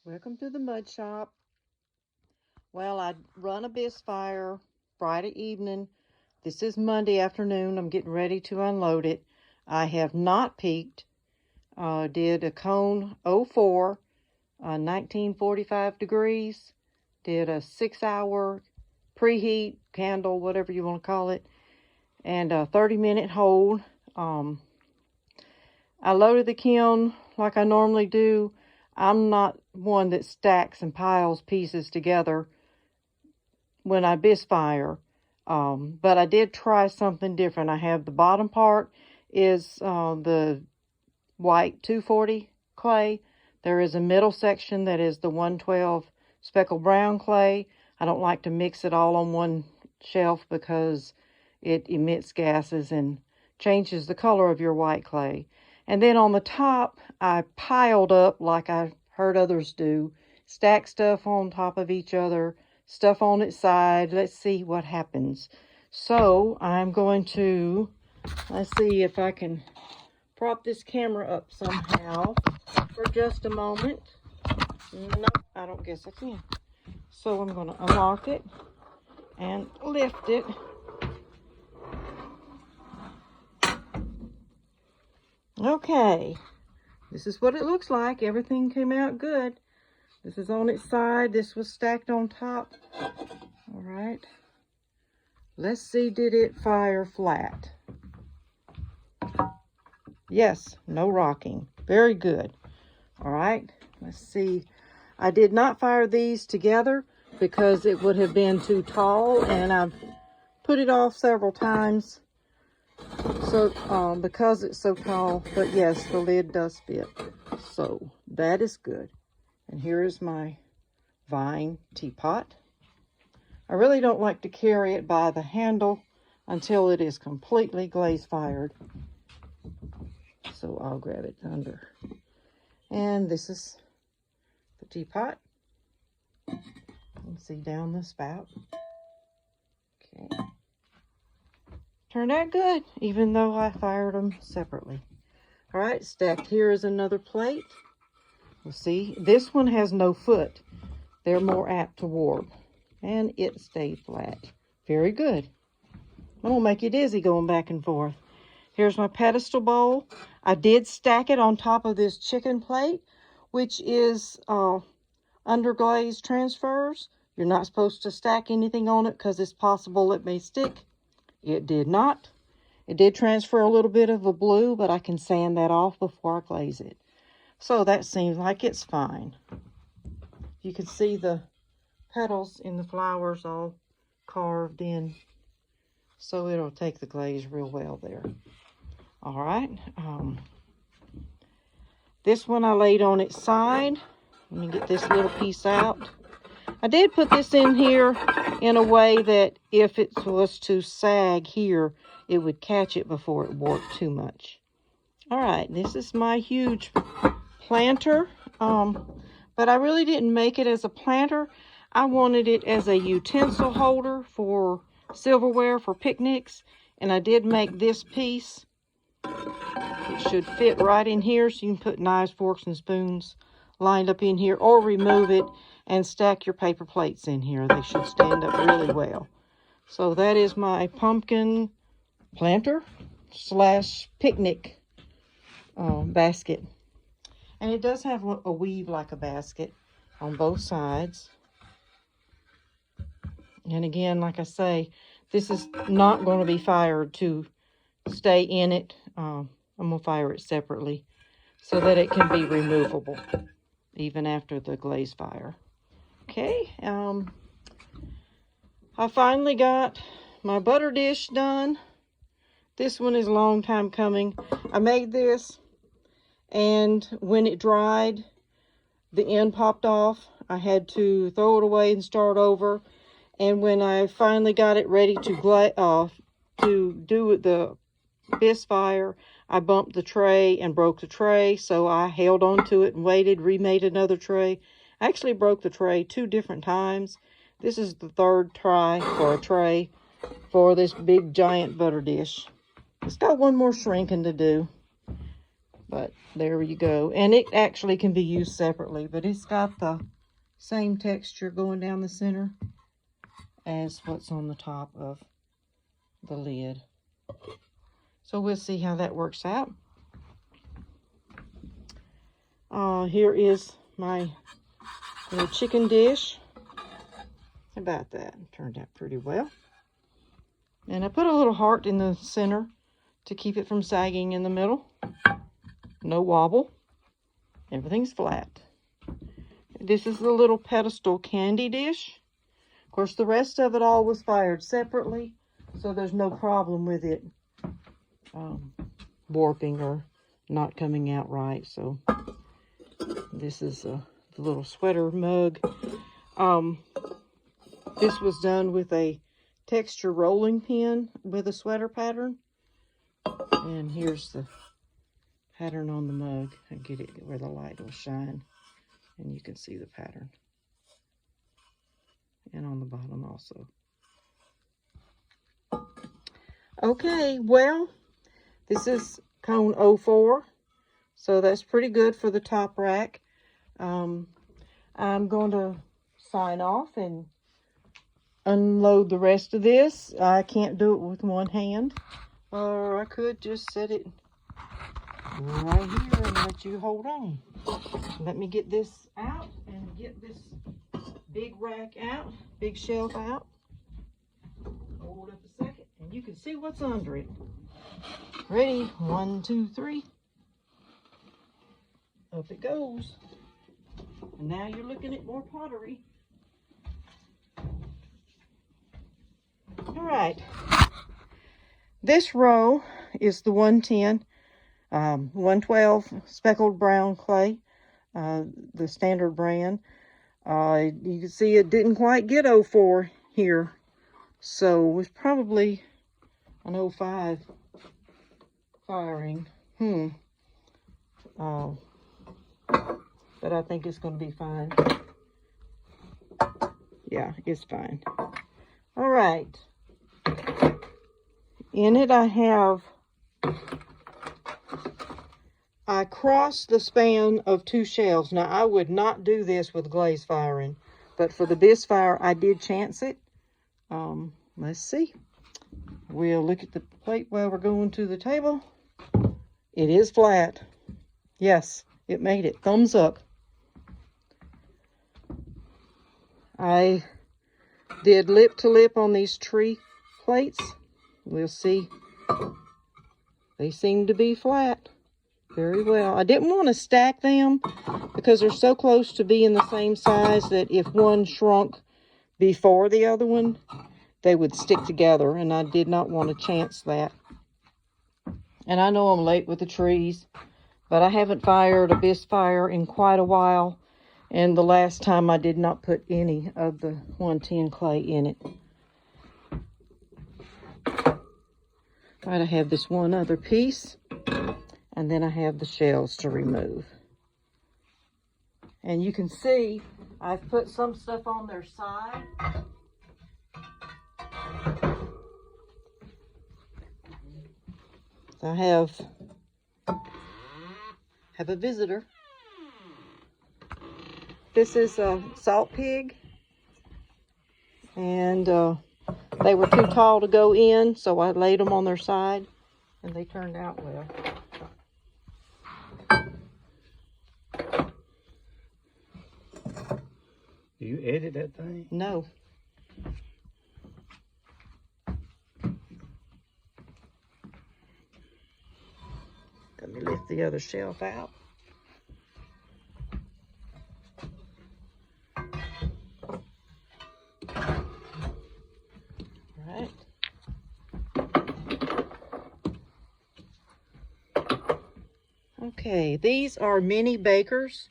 Welcome to the mud shop. Well, I run a Bisque fire Friday evening. This is Monday afternoon. I'm getting ready to unload it. I have not peaked. Did a cone 04, 1945 degrees. Did a 6-hour preheat, candle, whatever you want to call it, and a 30-minute hold. I loaded the kiln like I normally do. I'm not one that stacks and piles pieces together when I Bisque fire, but I did try something different. I have the bottom part is the white 240 clay. There is a middle section that is the 112 speckled brown clay. I don't like to mix it all on one shelf because it emits gases and changes the color of your white clay. And then on the top, I piled up like I heard others do, stack stuff on top of each other, stuff on its side. Let's see what happens. So I'm going to, let's see if I can prop this camera up somehow for just a moment. Nope, I don't guess I can. So I'm going to unlock it and lift it. Okay, this is what it looks like. Everything came out good. This is on its side. This was stacked on top. All right. Let's see, did it fire flat? Yes, no rocking. Very good. All right, let's see. I did not fire these together because it would have been too tall, and I've put it off several times. So, because it's so tall, but yes, the lid does fit. So that is good. And here is my vine teapot. I really don't like to carry it by the handle until it is completely glaze fired. So I'll grab it under. And this is the teapot. You can see down the spout. Okay. Turned out good, even though I fired them separately. All right, stacked here is another plate. We'll see. This one has no foot. They're more apt to warp. And it stayed flat. Very good. I'm going to make you dizzy going back and forth. Here's my pedestal bowl. I did stack it on top of this chicken plate, which is underglaze transfers. You're not supposed to stack anything on it because it's possible it may stick. It did not. It did transfer a little bit of the blue, but I can sand that off before I glaze it. So that seems like it's fine. You can see the petals in the flowers all carved in, so it'll take the glaze real well there. All right. This one I laid on its side. Let me get this little piece out. I did put this in here in a way that if it was to sag here, it would catch it before it warped too much. All right, this is my huge planter, but I really didn't make it as a planter. I wanted it as a utensil holder for silverware for picnics, and I did make this piece. It should fit right in here, so you can put knives, forks, and spoons lined up in here, or remove it and stack your paper plates in here. They should stand up really well. So that is my pumpkin planter slash picnic basket. And it does have a weave like a basket on both sides. And again, like I say, this is not going to be fired to stay in it. I'm going to fire it separately so that it can be removable even after the glaze fire. Okay, I finally got my butter dish done. This one is a long time coming. I made this, and when it dried, the end popped off. I had to throw it away and start over. And when I finally got it ready to do the Bisque fire, I bumped the tray and broke the tray. So I held on to it and waited, remade another tray. I actually broke the tray 2 different times. This is the 3rd try for a tray for this big giant butter dish. It's got one more shrinking to do. But there you go. And it actually can be used separately, but it's got the same texture going down the center as what's on the top of the lid. So we'll see how that works out. Here is my little chicken dish. How about that? Turned out pretty well. And I put a little heart in the center to keep it from sagging in the middle. No wobble. Everything's flat. This is the little pedestal candy dish. Of course, the rest of it all was fired separately, so there's no problem with it warping or not coming out right. So this is the little sweater mug. This was done with a texture rolling pin with a sweater pattern. And here's the pattern on the mug. I get it where the light will shine, and you can see the pattern. And on the bottom also. Okay, well, this is cone 04, so that's pretty good for the top rack. I'm going to sign off and unload the rest of this. I can't do it with one hand, or I could just set it right here and let you hold on. Let me get this out and get this big rack out, big shelf out. Hold up a second and you can see what's under it. Ready? 1, 2, 3. Up it goes. And now you're looking at more pottery. All right. This row is the 110, 112 speckled brown clay, the standard brand. You can see it didn't quite get 04 here, so it was probably an 05 firing. But I think it's going to be fine. Yeah, it's fine. All right. In it I crossed the span of 2 shelves. Now, I would not do this with glaze firing, but for the Bisque fire, I did chance it. Let's see. We'll look at the plate while we're going to the table. It is flat. Yes, it made it. Thumbs up. I did lip to lip on these tree plates. We'll see. They seem to be flat very well. I didn't want to stack them because they're so close to being the same size that if one shrunk before the other one, they would stick together, and I did not want to chance that. And I know I'm late with the trees, but I haven't fired a Bisque fire in quite a while, and the last time I did not put any of the 110 clay in it. Right, I have this one other piece, and then I have the shells to remove. And you can see I've put some stuff on their side. So I have a visitor. This is a salt pig, and they were too tall to go in, so I laid them on their side, and they turned out well. Do you edit that thing? No. Let me lift the other shelf out. Right. Okay, these are mini bakers.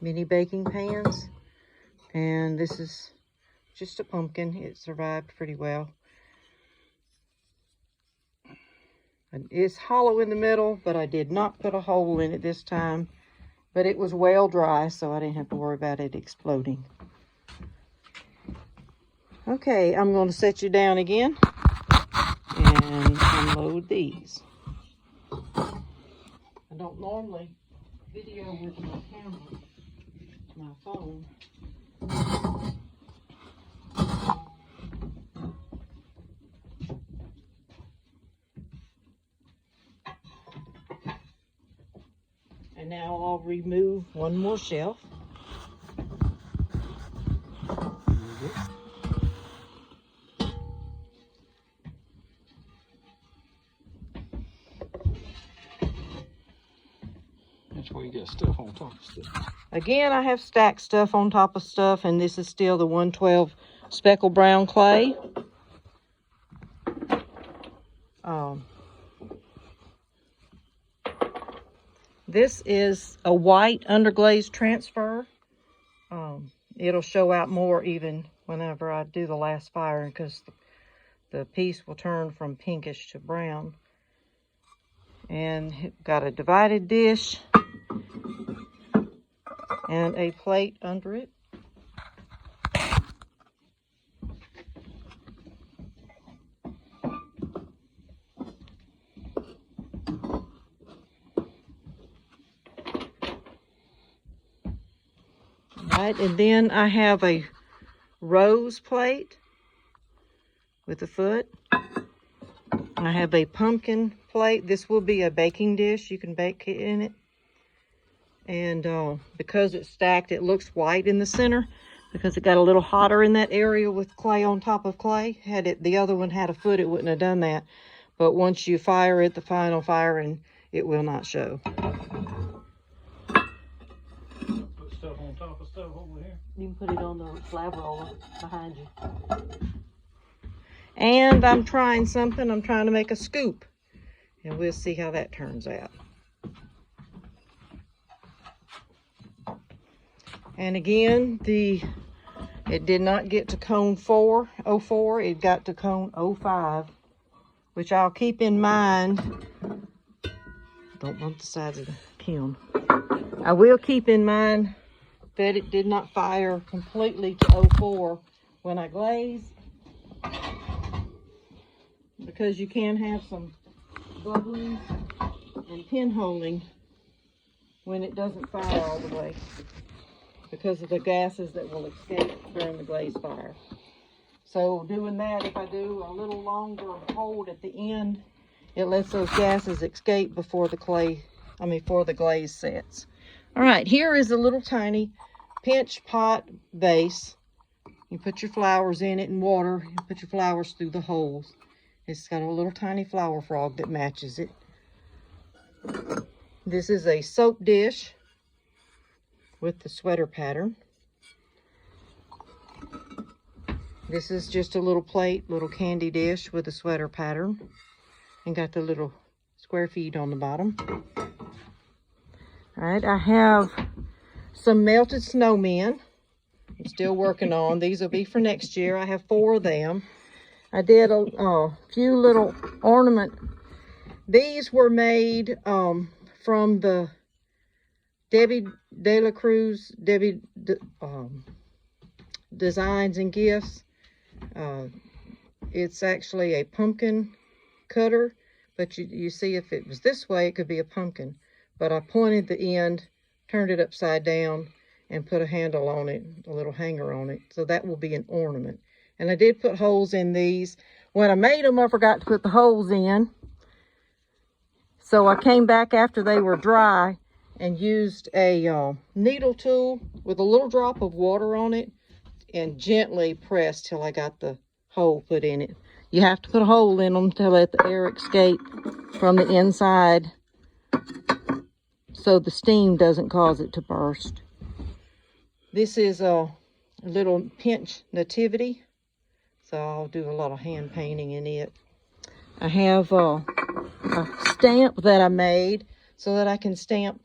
Mini baking pans. And this is just a pumpkin. It survived pretty well. It's hollow in the middle, but I did not put a hole in it this time. But it was well dry, so I didn't have to worry about it exploding. Okay, I'm going to set you down again. And and unload these. I don't normally video with my camera, my phone. And now I'll remove one more shelf. That's where you got stuff on top of stuff. Again, I have stacked stuff on top of stuff, and this is still the 112 speckled brown clay. This is a white underglaze transfer. It'll show out more even whenever I do the last firing, because the piece will turn from pinkish to brown. And got a divided dish and a plate under it. Right, and then I have a rose plate with a foot. I have a pumpkin plate. This will be a baking dish. You can bake it in it. And because it's stacked, it looks white in the center because it got a little hotter in that area with clay on top of clay. Had it, the other one had a foot, it wouldn't have done that. But once you fire it, the final firing, it will not show. Put stuff on top of stuff over here. You can put it on the slab roller behind you. And I'm trying something. I'm trying to make a scoop. And we'll see how that turns out. And again, it did not get to cone 04. It got to cone 05, which I'll keep in mind. Don't bump the sides of the kiln. I will keep in mind that it did not fire completely to 04 when I glaze, because you can have some bubbling and pinholing when it doesn't fire all the way, because of the gases that will escape during the glaze fire. So doing that, if I do a little longer hold at the end, it lets those gases escape before the before the glaze sets. All right, here is a little tiny pinch pot vase. You put your flowers in it and water. You put your flowers through the holes. It's got a little tiny flower frog that matches it. This is a soap dish with the sweater pattern. This is just a little plate, little candy dish with a sweater pattern, and got the little square feet on the bottom. All right, I have some melted snowmen. I'm still working on. These will be for next year. I have 4 of them. I did a few little ornament. These were made from the Debbie De La Cruz, Designs and Gifts. It's actually a pumpkin cutter, but you see, if it was this way, it could be a pumpkin. But I pointed the end, turned it upside down, and put a handle on it, a little hanger on it. So that will be an ornament. And I did put holes in these. When I made them, I forgot to put the holes in. So I came back after they were dry and used a needle tool with a little drop of water on it and gently pressed till I got the hole put in it. You have to put a hole in them to let the air escape from the inside so the steam doesn't cause it to burst. This is a little pinch nativity, so I'll do a lot of hand painting in it. I have a stamp that I made so that I can stamp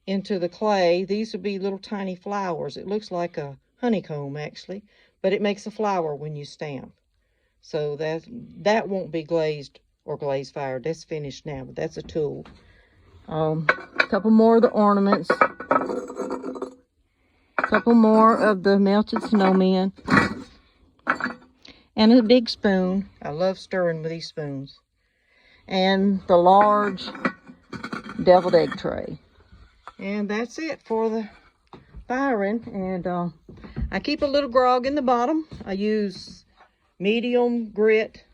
into the clay. These would be little tiny flowers. It looks like a honeycomb actually, but it makes a flower when you stamp. So that won't be glazed or glaze fired. That's finished now, but that's a tool. A couple more of the ornaments. A couple more of the melted snowmen. And a big spoon. I love stirring with these spoons. and the large deviled egg tray. And that's it for the firing. And I keep a little grog in the bottom. I use medium grit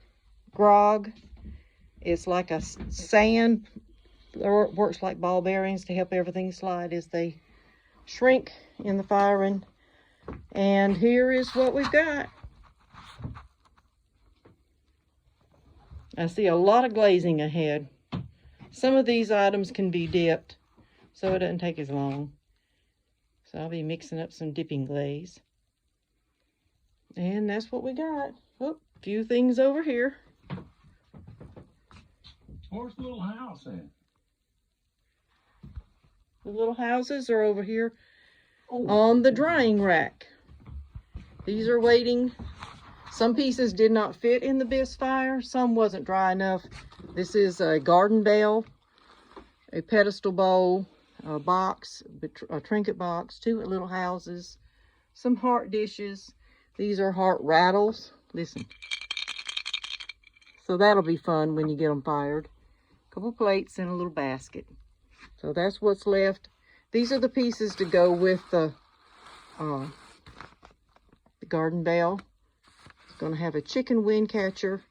grog. It's like a sand, or it works like ball bearings to help everything slide as they shrink in the firing. And here is what we've got. I see a lot of glazing ahead. Some of these items can be dipped, so it doesn't take as long. So I'll be mixing up some dipping glaze. And that's what we got. Oh, a few things over here. Where's the little house at? The little houses are over here on the drying rack. These are waiting. Some pieces did not fit in the Bisque fire. Some wasn't dry enough. This is a garden bell, a pedestal bowl, a box, a trinket box, 2 little houses, some heart dishes. These are heart rattles. Listen. So that'll be fun when you get them fired. A couple plates and a little basket. So that's what's left. These are the pieces to go with the garden bell. It's going to have a chicken wind catcher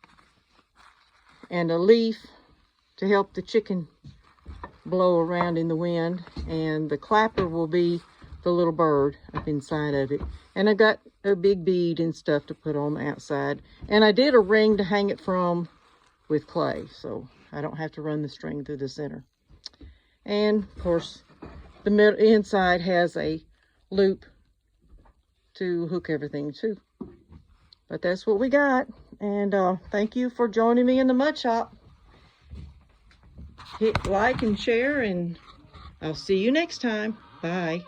and a leaf to help the chicken blow around in the wind. And the clapper will be the little bird up inside of it. And I got a big bead and stuff to put on the outside. And I did a ring to hang it from with clay, so I don't have to run the string through the center. And of course, the inside has a loop to hook everything to. But that's what we got. And thank you for joining me in the mud shop. Hit like and share, and I'll see you next time. Bye.